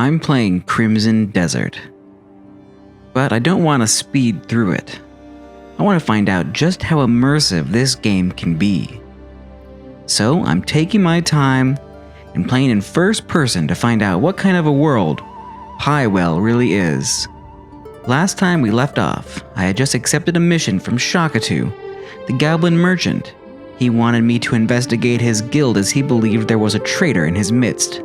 I'm playing Crimson Desert, but I don't want to speed through it. I want to find out just how immersive this game can be. So I'm taking my time and playing in first person to find out what kind of a world Highwell really is. Last time we left off, I had just accepted a mission from Shakatu, the Goblin merchant. He wanted me to investigate his guild as he believed there was a traitor in his midst.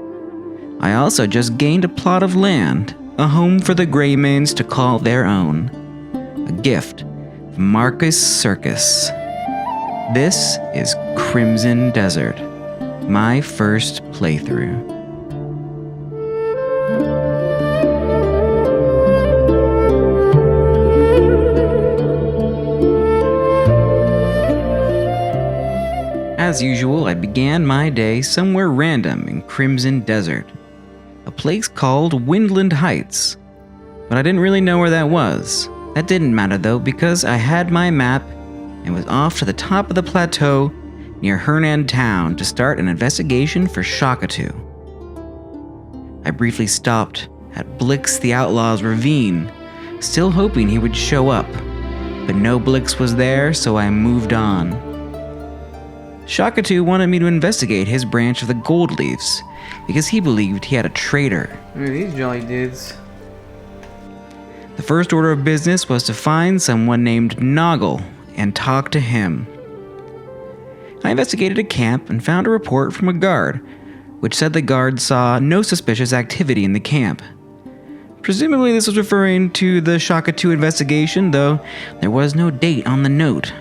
I also just gained a plot of land, a home for the Greymanes to call their own. A gift from Marcus Circus. This is Crimson Desert, my first playthrough. As usual, I began my day somewhere random in Crimson Desert, a place called Windland Heights, but I didn't really know where that was. That didn't matter though, because I had my map and was off to the top of the plateau near Hernan Town to start an investigation for Shakatu. I briefly stopped at Blix the Outlaw's ravine, still hoping he would show up, but no Blix was there, so I moved on. Shakatu wanted me to investigate his branch of the Goldleafs because he believed he had a traitor. Look at these jolly dudes. The first order of business was to find someone named Noggle and talk to him. I investigated a camp and found a report from a guard, which said the guard saw no suspicious activity in the camp. Presumably this was referring to the Shakatu investigation, though there was no date on the note.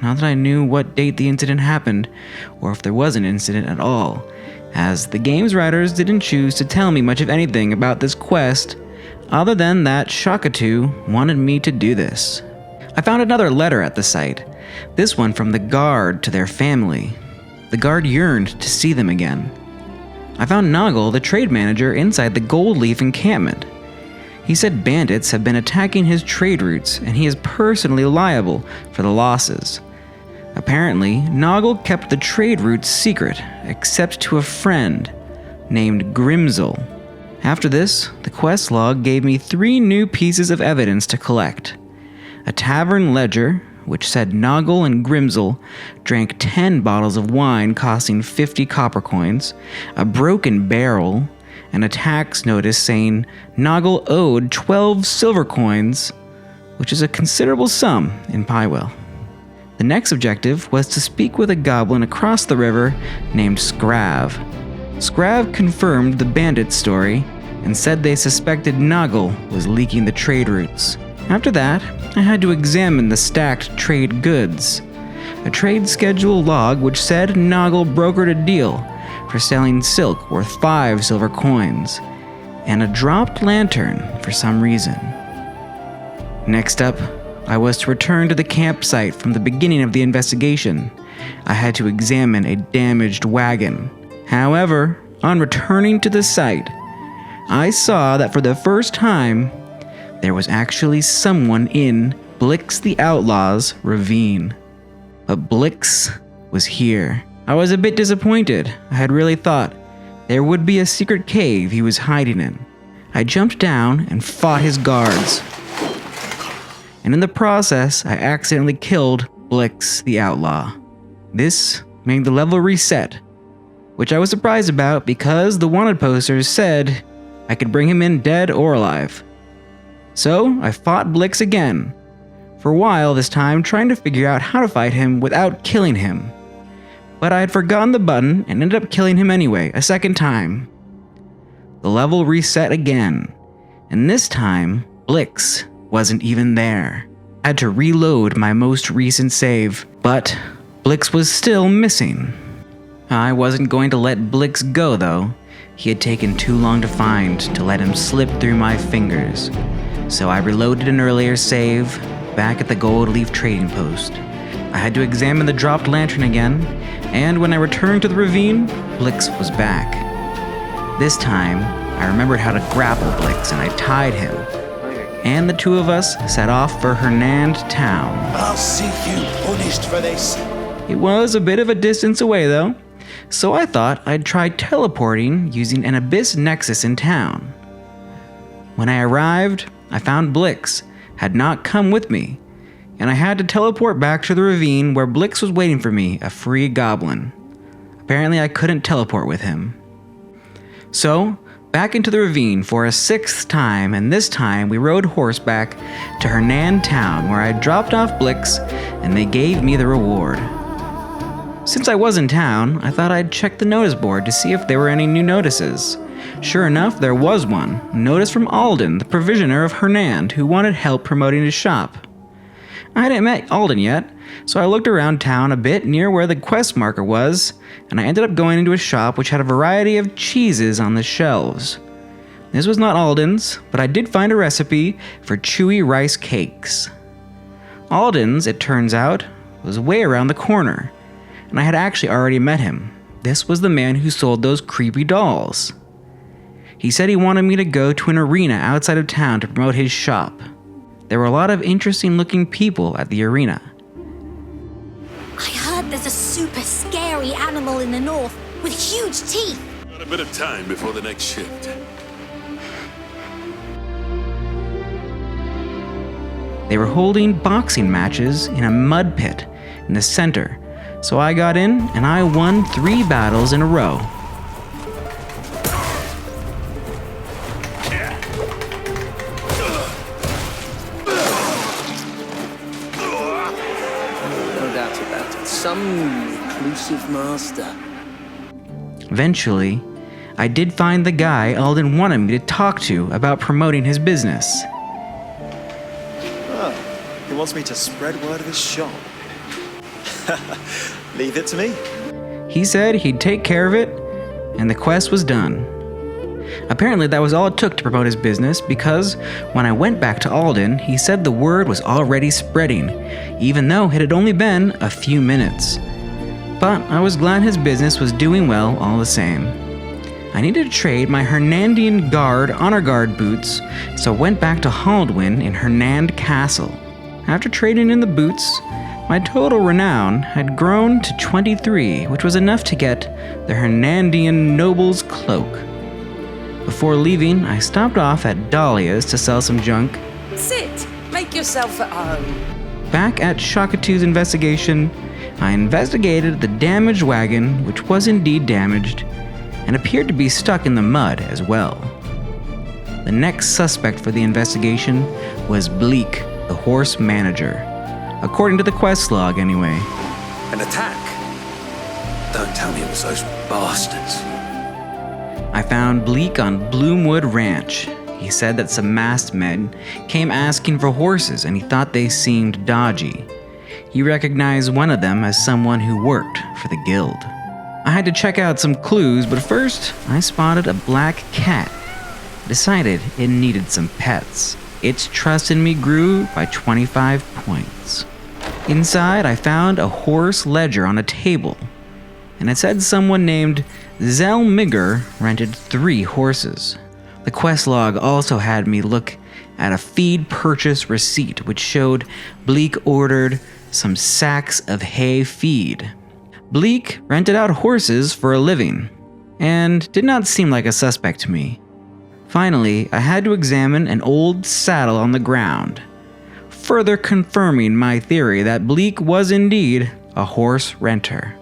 Not that I knew what date the incident happened, or if there was an incident at all, as the game's writers didn't choose to tell me much of anything about this quest, other than that Shakatu wanted me to do this. I found another letter at the site, this one from the guard to their family. The guard yearned to see them again. I found Noggle, the trade manager, inside the Goldleaf encampment. He said bandits have been attacking his trade routes, and he is personally liable for the losses. Apparently, Noggle kept the trade routes secret, except to a friend named Grimzel. After this, the quest log gave me 3 new pieces of evidence to collect. A tavern ledger, which said Noggle and Grimzel drank 10 bottles of wine costing 50 copper coins, a broken barrel, and a tax notice saying Noggle owed 12 silver coins, which is a considerable sum in Highwell. The next objective was to speak with a goblin across the river named Scrav. Scrav confirmed the bandit story and said they suspected Noggle was leaking the trade routes. After that, I had to examine the stacked trade goods. A trade schedule log which said Noggle brokered a deal for selling silk worth 5 silver coins, and a dropped lantern for some reason. Next up, I was to return to the campsite from the beginning of the investigation. I had to examine a damaged wagon. However, on returning to the site, I saw that for the first time, there was actually someone in Blix the Outlaw's ravine. But Blix was here. I was a bit disappointed. I had really thought there would be a secret cave he was hiding in. I jumped down and fought his guards. And in the process, I accidentally killed Blix the Outlaw. This made the level reset, which I was surprised about because the wanted posters said I could bring him in dead or alive. So I fought Blix again, for a while this time trying to figure out how to fight him without killing him. But I had forgotten the button and ended up killing him anyway, a second time. The level reset again, and this time, Blix wasn't even there. I had to reload my most recent save, but Blix was still missing. I wasn't going to let Blix go though. He had taken too long to find to let him slip through my fingers. So I reloaded an earlier save back at the Gold Leaf trading post. I had to examine the dropped lantern again, and when I returned to the ravine, Blix was back. This time, I remembered how to grapple Blix and I tied him. And the two of us set off for Hernand Town. I'll see you punished for this. It was a bit of a distance away though, so I thought I'd try teleporting using an Abyss Nexus in town. When I arrived, I found Blix had not come with me, and I had to teleport back to the ravine where Blix was waiting for me, a free goblin. Apparently I couldn't teleport with him. So, back into the ravine for a 6th time, and this time we rode horseback to Hernan town where I dropped off Blix and they gave me the reward. Since I was in town, I thought I'd check the notice board to see if there were any new notices. Sure enough, there was one. A notice from Alden, the provisioner of Hernan, who wanted help promoting his shop. I hadn't met Alden yet, so I looked around town a bit near where the quest marker was, and I ended up going into a shop which had a variety of cheeses on the shelves. This was not Alden's, but I did find a recipe for chewy rice cakes. Alden's, it turns out, was way around the corner, and I had actually already met him. This was the man who sold those creepy dolls. He said he wanted me to go to an arena outside of town to promote his shop. There were a lot of interesting looking people at the arena. I heard there's a super scary animal in the north with huge teeth. Got a bit of time before the next shift. They were holding boxing matches in a mud pit in the center, so I got in and I won 3 battles in a row. Some reclusive master. Eventually, I did find the guy Alden wanted me to talk to about promoting his business. Oh, he wants me to spread word of his shop. Leave it to me. He said he'd take care of it, and the quest was done. Apparently that was all it took to promote his business, because when I went back to Alden, he said the word was already spreading, even though it had only been a few minutes. But I was glad his business was doing well all the same. I needed to trade my Hernandian Guard Honor Guard boots, so I went back to Haldwyn in Hernand Castle. After trading in the boots, my total renown had grown to 23, which was enough to get the Hernandian Noble's Cloak. Before leaving, I stopped off at Dahlia's to sell some junk. Sit, make yourself at home. Back at Shakatu's investigation, I investigated the damaged wagon, which was indeed damaged, and appeared to be stuck in the mud as well. The next suspect for the investigation was Bleak, the horse manager. According to the quest log, anyway. An attack? Don't tell me it was those bastards. I found Bleak on Bloomwood Ranch. He said that some masked men came asking for horses and he thought they seemed dodgy. He recognized one of them as someone who worked for the guild. I had to check out some clues, but first I spotted a black cat. I decided it needed some pets. Its trust in me grew by 25 points. Inside, I found a horse ledger on a table, and it said someone named Zelmigger rented 3 horses. The quest log also had me look at a feed purchase receipt, which showed Bleak ordered some sacks of hay feed. Bleak rented out horses for a living, and did not seem like a suspect to me. Finally, I had to examine an old saddle on the ground, further confirming my theory that Bleak was indeed a horse renter.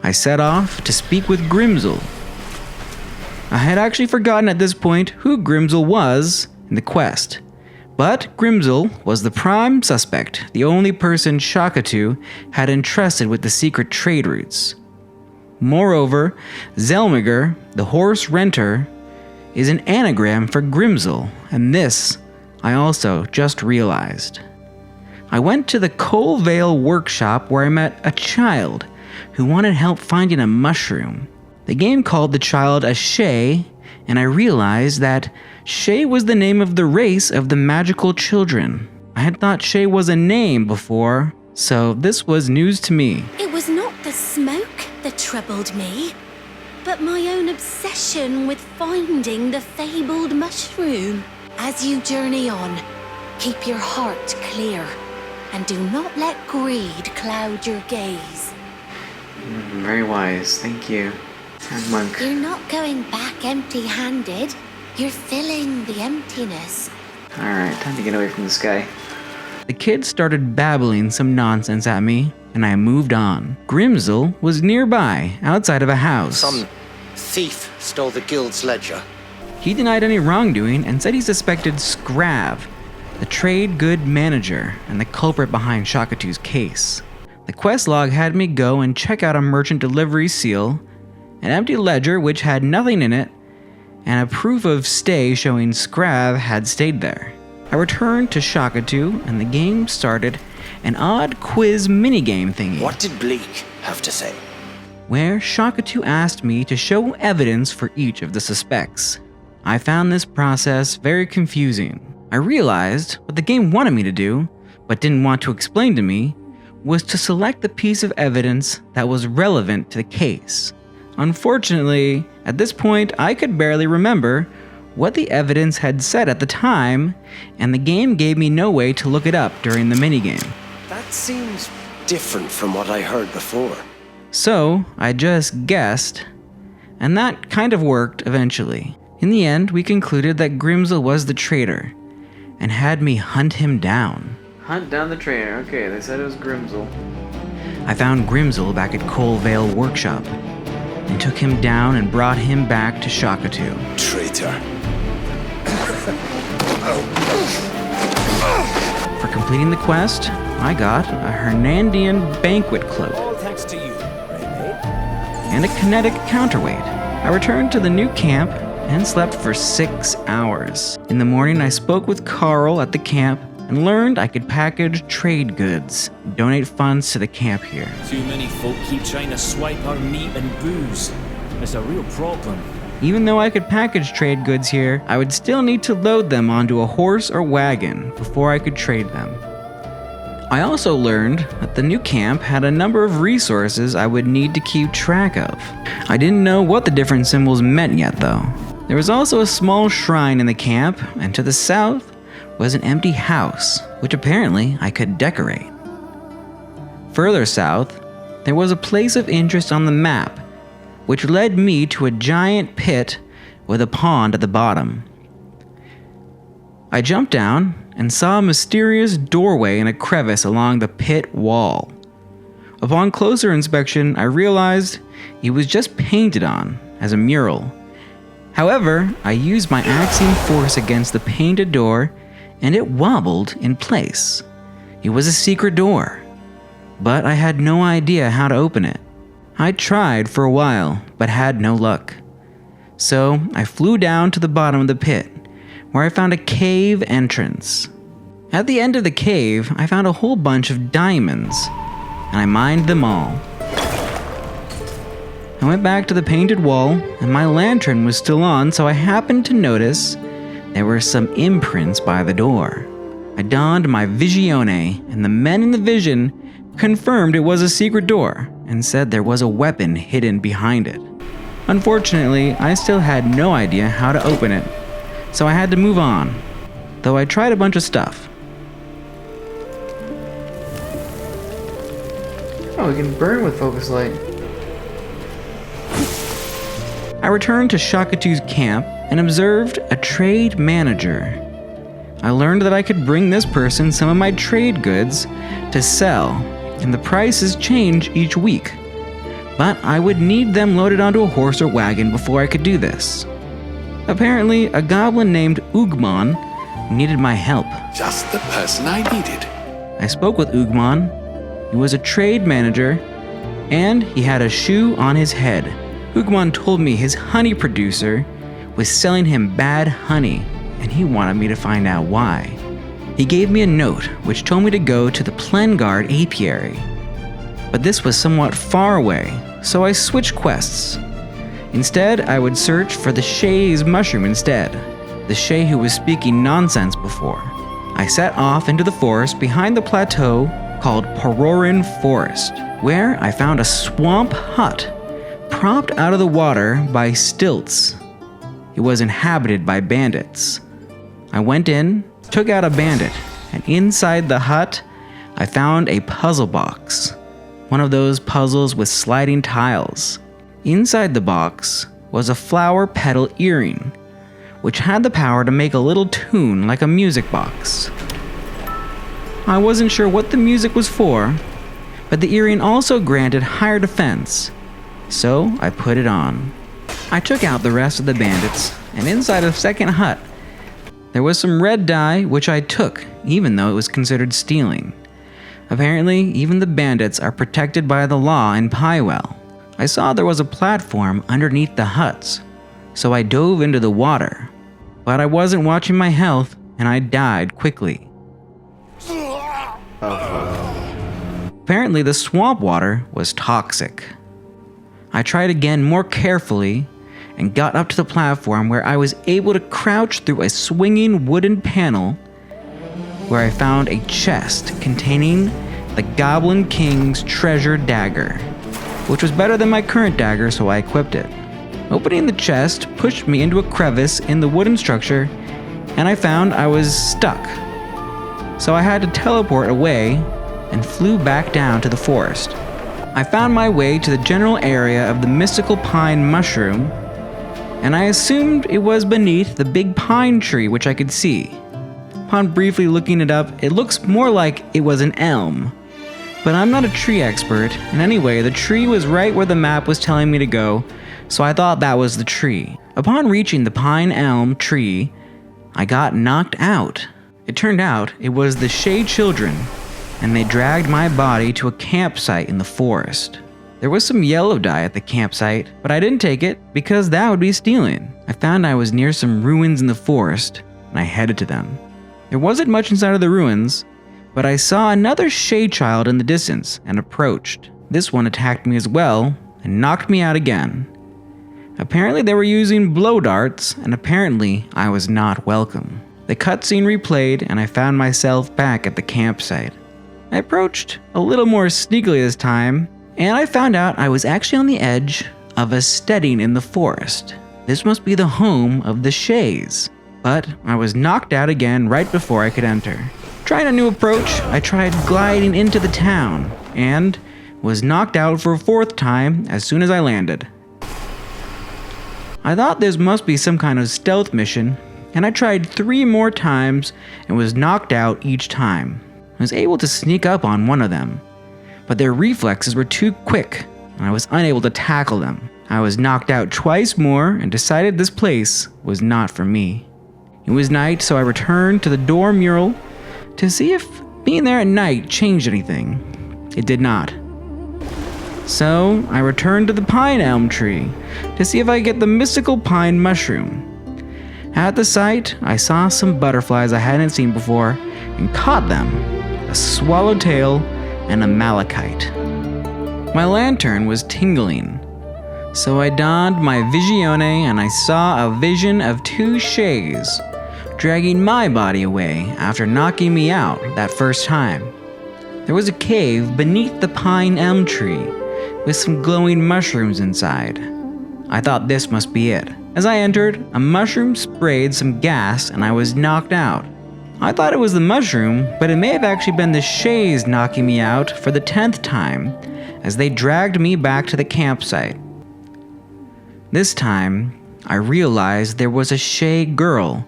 I set off to speak with Grimsel. I had actually forgotten at this point who Grimsel was in the quest, but Grimsel was the prime suspect, the only person Shakatu had entrusted with the secret trade routes. Moreover, Zelmiger, the horse renter, is an anagram for Grimsel, and this I also just realized. I went to the Coal Vale workshop where I met a child who wanted help finding a mushroom. The game called the child a Shay, and I realized that Shay was the name of the race of the magical children. I had thought Shay was a name before, so this was news to me. It was not the smoke that troubled me, but my own obsession with finding the fabled mushroom. As you journey on, keep your heart clear, and do not let greed cloud your gaze. Very wise, thank you. Monk. You're not going back empty-handed. You're filling the emptiness. Alright, time to get away from this guy. The kid started babbling some nonsense at me, and I moved on. Grimsel was nearby, outside of a house. Some thief stole the guild's ledger. He denied any wrongdoing and said he suspected Scrav, the trade good manager and the culprit behind Shakatu's case. The quest log had me go and check out a merchant delivery seal, an empty ledger which had nothing in it, and a proof of stay showing Scrav had stayed there. I returned to Shakatu and the game started an odd quiz minigame thingy. What did Bleak have to say? Where Shakatu asked me to show evidence for each of the suspects. I found this process very confusing. I realized what the game wanted me to do, but didn't want to explain to me, was to select the piece of evidence that was relevant to the case. Unfortunately, at this point, I could barely remember what the evidence had said at the time, and the game gave me no way to look it up during the minigame. That seems different from what I heard before. So, I just guessed, and that kind of worked eventually. In the end, we concluded that Grimsel was the traitor, and had me hunt him down. Hunt down the traitor, okay, they said it was Grimsel. I found Grimsel back at Coalvale Workshop, and took him down and brought him back to Shakatu. Traitor. For completing the quest, I got a Hernandian banquet cloak All thanks to you, and a kinetic counterweight. I returned to the new camp and slept for 6 hours. In the morning, I spoke with Carl at the camp and learned I could package trade goods, donate funds to the camp here. Too many folk keep trying to swipe our meat and booze. It's a real problem. Even though I could package trade goods here, I would still need to load them onto a horse or wagon before I could trade them. I also learned that the new camp had a number of resources I would need to keep track of. I didn't know what the different symbols meant yet though. There was also a small shrine in the camp, and to the south was an empty house, which apparently I could decorate. Further south, there was a place of interest on the map, which led me to a giant pit with a pond at the bottom. I jumped down and saw a mysterious doorway in a crevice along the pit wall. Upon closer inspection, I realized it was just painted on as a mural. However, I used my axiom force against the painted door and it wobbled in place. It was a secret door, but I had no idea how to open it. I tried for a while, but had no luck. So I flew down to the bottom of the pit, where I found a cave entrance. At the end of the cave, I found a whole bunch of diamonds, and I mined them all. I went back to the painted wall, and my lantern was still on, so I happened to notice there were some imprints by the door. I donned my visione, and the men in the vision confirmed it was a secret door and said there was a weapon hidden behind it. Unfortunately, I still had no idea how to open it, so I had to move on, though I tried a bunch of stuff. Oh, we can burn with focus light. I returned to Shakatu's camp and observed a trade manager. I learned that I could bring this person some of my trade goods to sell, and the prices change each week. But I would need them loaded onto a horse or wagon before I could do this. Apparently, a goblin named Ugman needed my help. Just the person I needed. I spoke with Ugman. He was a trade manager, and he had a shoe on his head. Ugman told me his honey producer was selling him bad honey, and he wanted me to find out why. He gave me a note which told me to go to the Plengard apiary, but this was somewhat far away, so I switched quests. Instead, I would search for the Shay's mushroom instead, the Shay who was speaking nonsense before. I set off into the forest behind the plateau called Parorin Forest, where I found a swamp hut propped out of the water by stilts. It was inhabited by bandits. I went in, took out a bandit, and inside the hut, I found a puzzle box. One of those puzzles with sliding tiles. Inside the box was a flower petal earring, which had the power to make a little tune like a music box. I wasn't sure what the music was for, but the earring also granted higher defense, so I put it on. I took out the rest of the bandits, and inside a second hut, there was some red dye which I took, even though it was considered stealing. Apparently, even the bandits are protected by the law in Pywell. I saw there was a platform underneath the huts, so I dove into the water. But I wasn't watching my health, and I died quickly. Apparently, the swamp water was toxic. I tried again more carefully and got up to the platform where I was able to crouch through a swinging wooden panel where I found a chest containing the Goblin King's treasure dagger, which was better than my current dagger, so I equipped it. Opening the chest pushed me into a crevice in the wooden structure, and I found I was stuck. So I had to teleport away and flew back down to the forest. I found my way to the general area of the mystical pine mushroom, and I assumed it was beneath the big pine tree which I could see. Upon briefly looking it up, it looks more like it was an elm. But I'm not a tree expert, and anyway, the tree was right where the map was telling me to go, so I thought that was the tree. Upon reaching the pine elm tree, I got knocked out. It turned out it was the Shea children, and they dragged my body to a campsite in the forest. There was some yellow dye at the campsite, but I didn't take it because that would be stealing. I found I was near some ruins in the forest, and I headed to them. There wasn't much inside of the ruins, but I saw another Shea child in the distance and approached. This one attacked me as well and knocked me out again. Apparently they were using blow darts, and apparently I was not welcome. The cutscene replayed, and I found myself back at the campsite. I approached a little more sneakily this time, and I found out I was actually on the edge of a steading in the forest. This must be the home of the Shays, but I was knocked out again right before I could enter. Trying a new approach, I tried gliding into the town, and was knocked out for a fourth time as soon as I landed. I thought this must be some kind of stealth mission, and I tried 3 more times and was knocked out each time. I was able to sneak up on one of them, but their reflexes were too quick, and I was unable to tackle them. I was knocked out twice more and decided this place was not for me. It was night, so I returned to the door mural to see if being there at night changed anything. It did not. So I returned to the pine elm tree to see if I could get the mystical pine mushroom. At the site, I saw some butterflies I hadn't seen before and caught them, a swallowtail and a malachite. My lantern was tingling, so I donned my visione and I saw a vision of 2 Shays dragging my body away after knocking me out that first time. There was a cave beneath the pine elm tree with some glowing mushrooms inside. I thought this must be it. As I entered, a mushroom sprayed some gas and I was knocked out. I thought it was the mushroom, but it may have actually been the Shays knocking me out for the 10th time as they dragged me back to the campsite. This time, I realized there was a Shea girl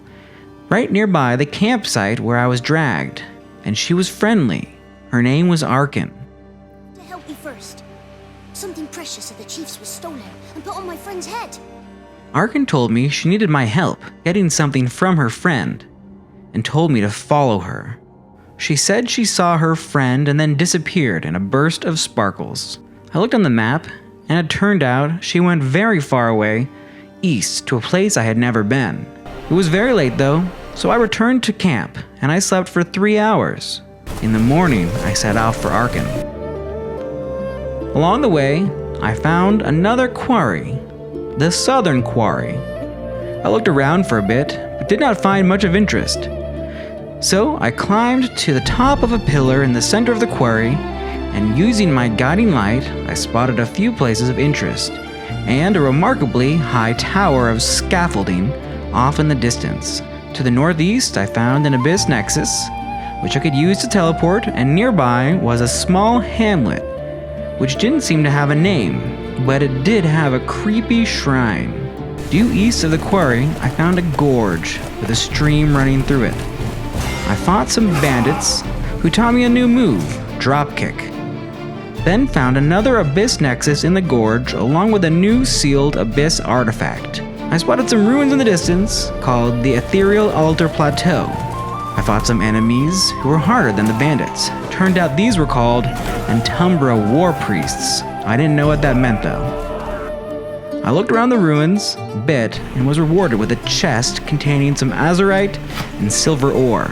right nearby the campsite where I was dragged, and she was friendly. Her name was Arkin. To help me first. Something precious of the chief's was stolen and put on my friend's head. Arkin told me she needed my help getting something from her friend, and told me to follow her. She said she saw her friend and then disappeared in a burst of sparkles. I looked on the map, and it turned out she went very far away, east to a place I had never been. It was very late though, so I returned to camp, and I slept for 3 hours. In the morning, I set out for Arkin. Along the way, I found another quarry, the Southern Quarry. I looked around for a bit, but did not find much of interest. So I climbed to the top of a pillar in the center of the quarry, and using my guiding light, I spotted a few places of interest, and a remarkably high tower of scaffolding off in the distance. To the northeast, I found an abyss nexus, which I could use to teleport, and nearby was a small hamlet, which didn't seem to have a name, but it did have a creepy shrine. Due east of the quarry, I found a gorge with a stream running through it. I fought some bandits who taught me a new move, dropkick. Then found another abyss nexus in the gorge along with a new sealed abyss artifact. I spotted some ruins in the distance called the Ethereal Altar Plateau. I fought some enemies who were harder than the bandits. Turned out these were called Entumbra War Priests. I didn't know what that meant though. I looked around the ruins, bit, and was rewarded with a chest containing some azurite and silver ore.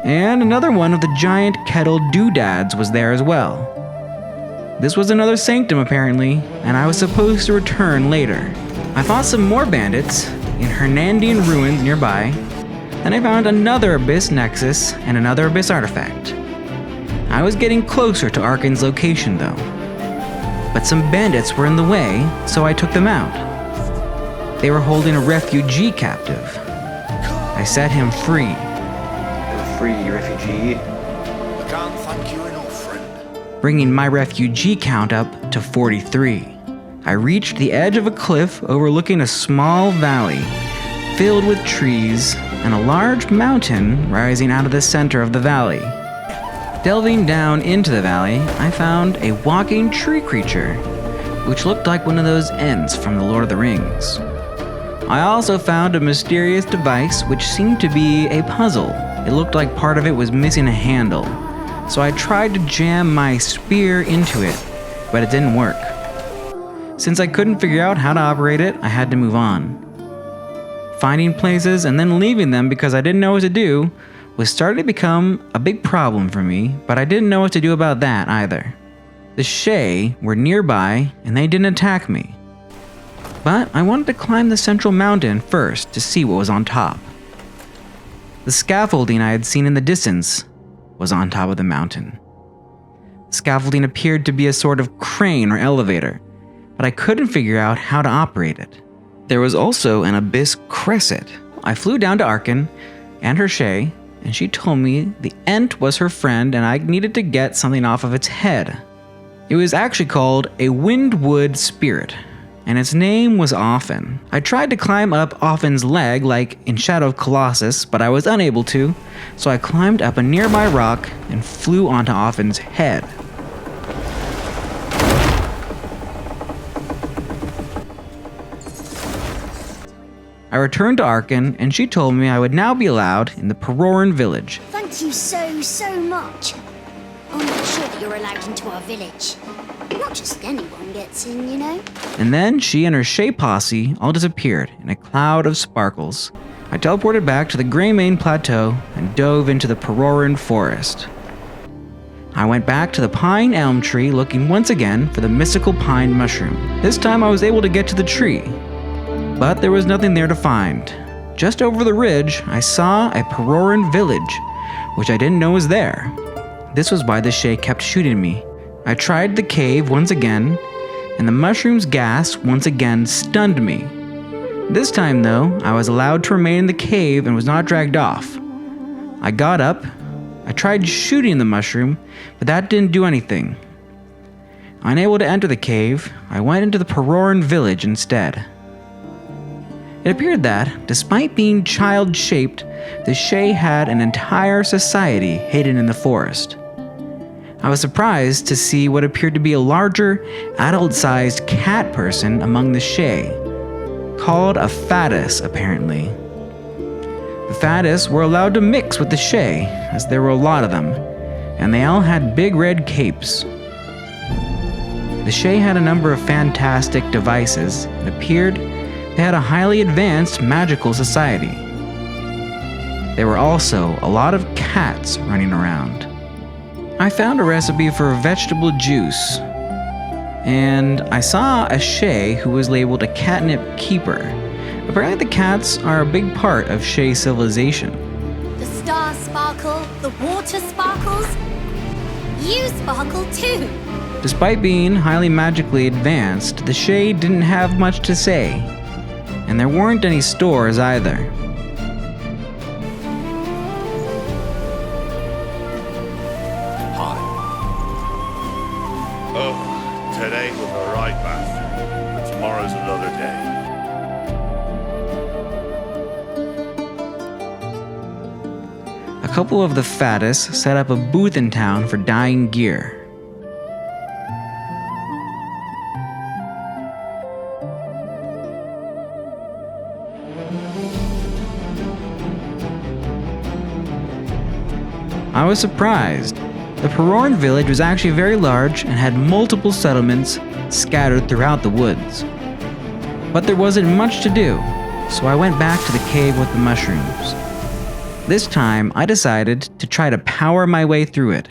And another one of the giant kettle doodads was there as well. This was another sanctum apparently, and I was supposed to return later. I fought some more bandits in Hernandian ruins nearby, and I found another abyss nexus and another abyss artifact. I was getting closer to Arkan's location though. But some bandits were in the way, so I took them out. They were holding a refugee captive. I set him free. Free refugee. I can't thank you enough, friend. Bringing my refugee count up to 43. I reached the edge of a cliff overlooking a small valley filled with trees and a large mountain rising out of the center of the valley. Delving down into the valley, I found a walking tree creature, which looked like one of those Ents from The Lord of the Rings. I also found a mysterious device which seemed to be a puzzle. It looked like part of it was missing a handle, so I tried to jam my spear into it, but it didn't work. Since I couldn't figure out how to operate it, I had to move on. Finding places and then leaving them because I didn't know what to do was starting to become a big problem for me, but I didn't know what to do about that either. The Shay were nearby and they didn't attack me. But I wanted to climb the central mountain first to see what was on top. The scaffolding I had seen in the distance was on top of the mountain. The scaffolding appeared to be a sort of crane or elevator, but I couldn't figure out how to operate it. There was also an abyss crescent. I flew down to Arkan and her Shay, and she told me the Ent was her friend and I needed to get something off of its head. It was actually called a Windwood Spirit, and its name was Offen. I tried to climb up Offen's leg like in Shadow of Colossus, but I was unable to, so I climbed up a nearby rock and flew onto Offen's head. I returned to Arkan, and she told me I would now be allowed in the Peroran village. Thank you so much. I'm not sure that you're allowed into our village. Not just anyone gets in, you know? And then she and her Shay posse all disappeared in a cloud of sparkles. I teleported back to the Greymane Plateau and dove into the Peroran forest. I went back to the pine elm tree looking once again for the mystical pine mushroom. This time I was able to get to the tree, but there was nothing there to find. Just over the ridge, I saw a Peroran village, which I didn't know was there. This was why the Shay kept shooting me. I tried the cave once again, and the mushroom's gas once again stunned me. This time though, I was allowed to remain in the cave and was not dragged off. I got up, I tried shooting the mushroom, but that didn't do anything. Unable to enter the cave, I went into the Peroran village instead. It appeared that, despite being child-shaped, the Shay had an entire society hidden in the forest. I was surprised to see what appeared to be a larger, adult-sized cat person among the Shay, called a Faddis apparently. The Faddis were allowed to mix with the Shay, as there were a lot of them, and they all had big red capes. The Shay had a number of fantastic devices. It appeared they had a highly advanced magical society. There were also a lot of cats running around. I found a recipe for a vegetable juice, and I saw a Shay who was labeled a catnip keeper. Apparently the cats are a big part of Shay civilization. The stars sparkle, the water sparkles. You sparkle too. Despite being highly magically advanced, the Shay didn't have much to say, and there weren't any stores either. Hi. Oh, today was a right bath, but tomorrow's another day. couple of the fattest set up a booth in town for dyeing gear. I was surprised. The Peroran village was actually very large and had multiple settlements scattered throughout the woods. But there wasn't much to do, so I went back to the cave with the mushrooms. This time, I decided to try to power my way through it.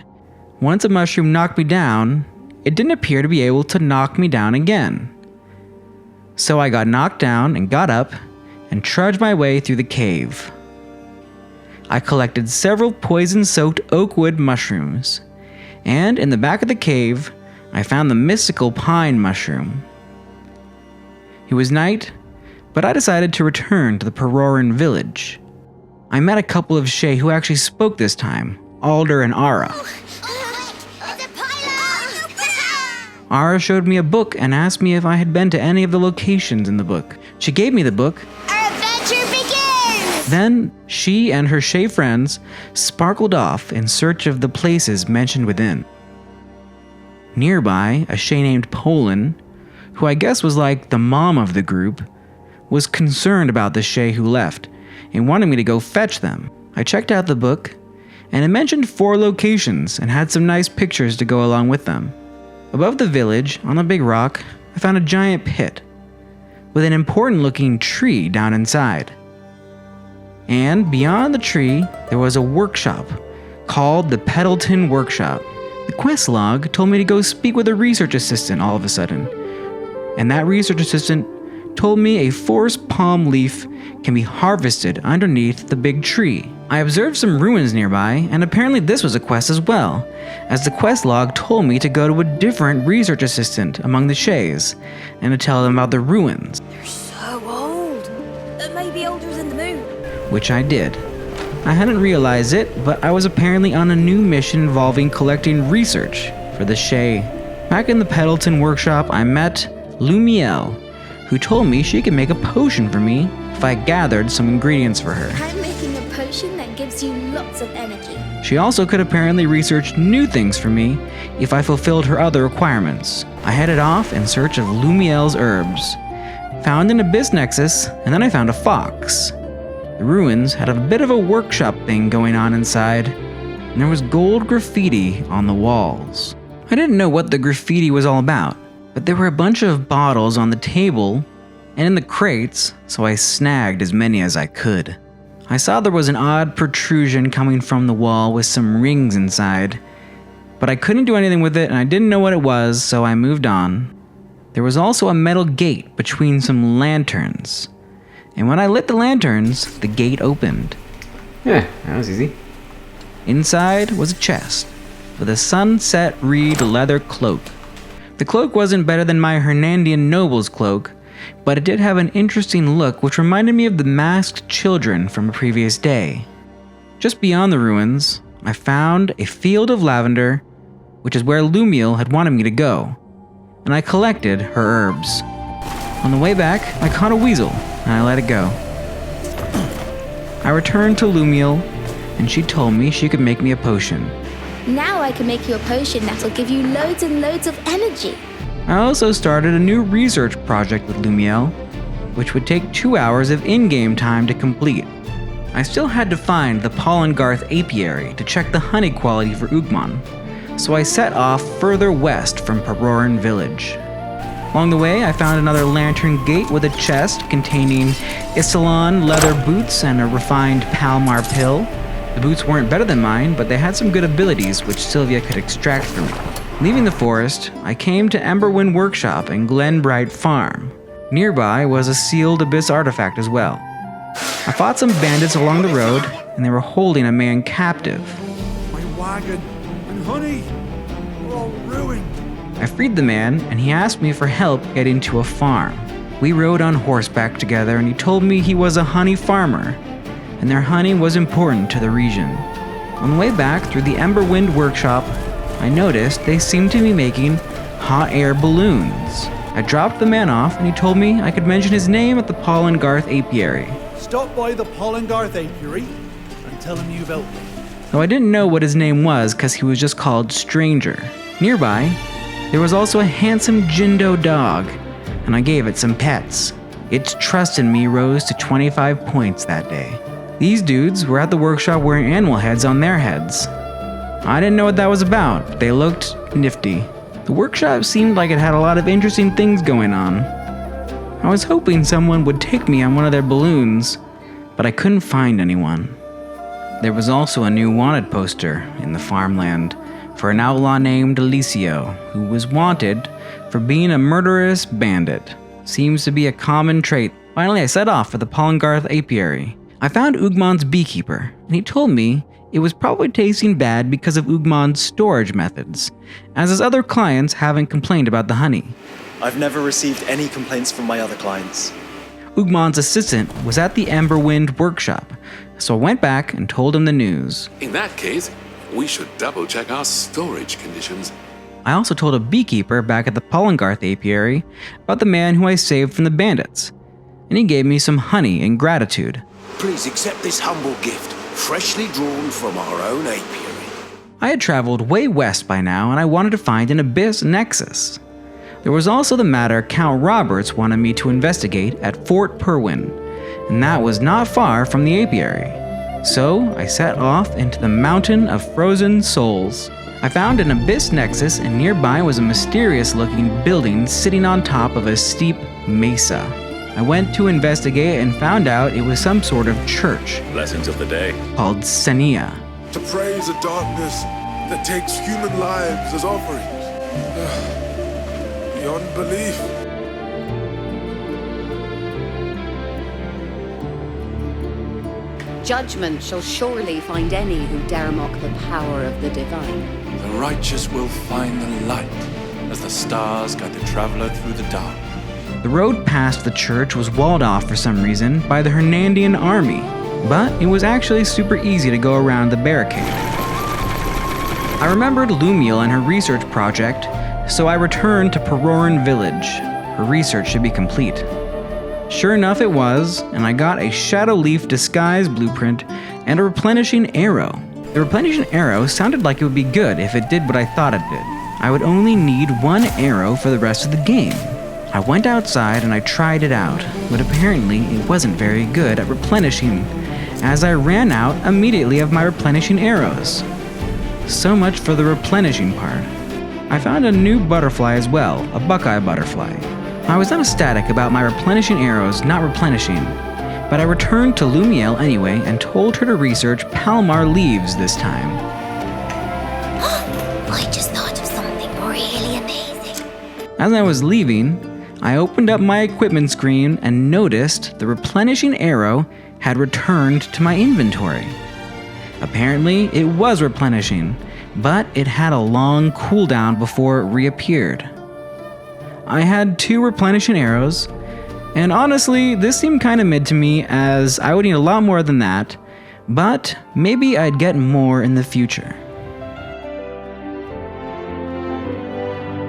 Once a mushroom knocked me down, it didn't appear to be able to knock me down again. So I got knocked down and got up and trudged my way through the cave. I collected several poison-soaked oakwood mushrooms, and in the back of the cave, I found the mystical pine mushroom. It was night, but I decided to return to the Peroran village. I met a couple of Shay who actually spoke this time, Alder and Ara. Ara showed me a book and asked me if I had been to any of the locations in the book. She gave me the book. Then, she and her Shay friends sparkled off in search of the places mentioned within. Nearby, a Shay named Poland, who I guess was like the mom of the group, was concerned about the Shay who left and wanted me to go fetch them. I checked out the book, and it mentioned 4 locations and had some nice pictures to go along with them. Above the village, on a big rock, I found a giant pit with an important-looking tree down inside. And beyond the tree, there was a workshop called the Peddleton Workshop. The quest log told me to go speak with a research assistant all of a sudden. And that research assistant told me a forest palm leaf can be harvested underneath the big tree. I observed some ruins nearby, and apparently this was a quest as well, as the quest log told me to go to a different research assistant among the Shays and to tell them about the ruins. They're so old. Maybe older than the moon. Which I did. I hadn't realized it, but I was apparently on a new mission involving collecting research for the Shay. Back in the Peddleton workshop, I met Lumiel, who told me she could make a potion for me if I gathered some ingredients for her. I'm making a potion that gives you lots of energy. She also could apparently research new things for me if I fulfilled her other requirements. I headed off in search of Lumiel's herbs, found an abyss nexus, and then I found a fox. The ruins had a bit of a workshop thing going on inside, and there was gold graffiti on the walls. I didn't know what the graffiti was all about, but there were a bunch of bottles on the table and in the crates, so I snagged as many as I could. I saw there was an odd protrusion coming from the wall with some rings inside, but I couldn't do anything with it and I didn't know what it was, so I moved on. There was also a metal gate between some lanterns, and when I lit the lanterns, the gate opened. Yeah, that was easy. Inside was a chest with a sunset reed leather cloak. The cloak wasn't better than my Hernandian noble's cloak, but it did have an interesting look which reminded me of the masked children from a previous day. Just beyond the ruins, I found a field of lavender, which is where Lumiel had wanted me to go, and I collected her herbs. On the way back, I caught a weasel, and I let it go. I returned to Lumiel, and she told me she could make me a potion. Now I can make you a potion that'll give you loads and loads of energy. I also started a new research project with Lumiel, which would take 2 hours of in-game time to complete. I still had to find the Pollengarth apiary to check the honey quality for Ugmon, so I set off further west from Peroran village. Along the way, I found another lantern gate with a chest containing Isilon leather boots and a refined Palmar pill. The boots weren't better than mine, but they had some good abilities which Sylvia could extract from me. Leaving the forest, I came to Emberwind Workshop and Glenbright Farm. Nearby was a sealed abyss artifact as well. I fought some bandits along the road, and they were holding a man captive. My wagon and honey are all ruined. I freed the man, and he asked me for help getting to a farm. We rode on horseback together, and he told me he was a honey farmer, and their honey was important to the region. On the way back through the Emberwind Workshop, I noticed they seemed to be making hot air balloons. I dropped the man off, and he told me I could mention his name at the Pollengarth apiary. Stop by the Pollengarth apiary and tell him you've helped me. though I didn't know what his name was because he was just called Stranger. Nearby, there was also a handsome Jindo dog, and I gave it some pets. Its trust in me rose to 25 points that day. These dudes were at the workshop wearing animal heads on their heads. I didn't know what that was about, but they looked nifty. The workshop seemed like it had a lot of interesting things going on. I was hoping someone would take me on one of their balloons, but I couldn't find anyone. There was also a new wanted poster in the farmland for an outlaw named Alicio, who was wanted for being a murderous bandit. Seems to be a common trait. Finally, I set off for the Pollengarth apiary. I found Ugmon's beekeeper, and he told me it was probably tasting bad because of Ugmon's storage methods, as his other clients haven't complained about the honey. I've never received any complaints from my other clients. Ugmon's assistant was at the Emberwind workshop, so I went back and told him the news. In that case, we should double-check our storage conditions. I also told a beekeeper back at the Pollengarth apiary about the man who I saved from the bandits, and he gave me some honey in gratitude. Please accept this humble gift, freshly drawn from our own apiary. I had traveled way west by now, and I wanted to find an Abyss Nexus. There was also the matter Count Roberts wanted me to investigate at Fort Purwin, and that was not far from the apiary. So I set off into the Mountain of Frozen Souls. I found an Abyss Nexus, and nearby was a mysterious-looking building sitting on top of a steep mesa. I went to investigate and found out it was some sort of church. Blessings of the day. Called Senia. To praise a darkness that takes human lives as offerings. Beyond belief. Judgment shall surely find any who dare mock the power of the divine. The righteous will find the light as the stars guide the traveler through the dark. The road past the church was walled off for some reason by the Hernandian army, but it was actually super easy to go around the barricade. I remembered Lumiel and her research project, so I returned to Peroran village. Her research should be complete. Sure enough it was, and I got a Shadow Leaf disguise blueprint and a replenishing arrow. The replenishing arrow sounded like it would be good if it did what I thought it did. I would only need one arrow for the rest of the game. I went outside and I tried it out, but apparently it wasn't very good at replenishing, as I ran out immediately of my replenishing arrows. So much for the replenishing part. I found a new butterfly as well, a buckeye butterfly. I was not ecstatic about my replenishing arrows not replenishing, but I returned to Lumiel anyway and told her to research Palmar leaves this time. I just thought of something really amazing. As I was leaving, I opened up my equipment screen and noticed the replenishing arrow had returned to my inventory. Apparently, it was replenishing, but it had a long cooldown before it reappeared. I had 2 replenishing arrows, and honestly, this seemed kinda mid to me as I would need a lot more than that, but maybe I'd get more in the future.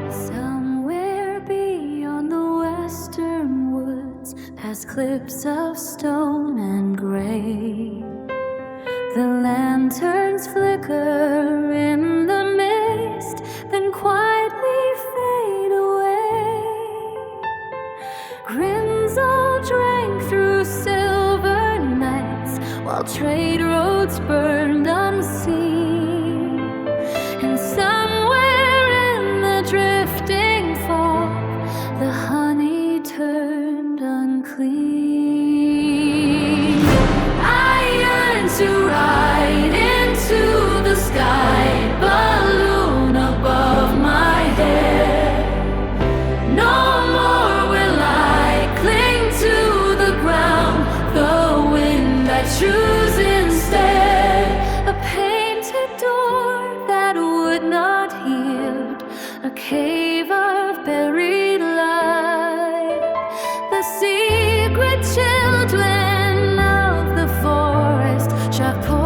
Somewhere beyond the western woods, past cliffs of stone and gray, the lanterns flicker in the mist, then quietly fade away. Grimsall drank through silver nights, while trade roads burned unseen. And somewhere in the drifting fog, the honey turned unclean. I yearn to ride into the sky, balloon above my head. No more will I cling to the ground, the wind I choose instead. A painted door that would not yield, a cave of buried light. The secret children of the forest shall pour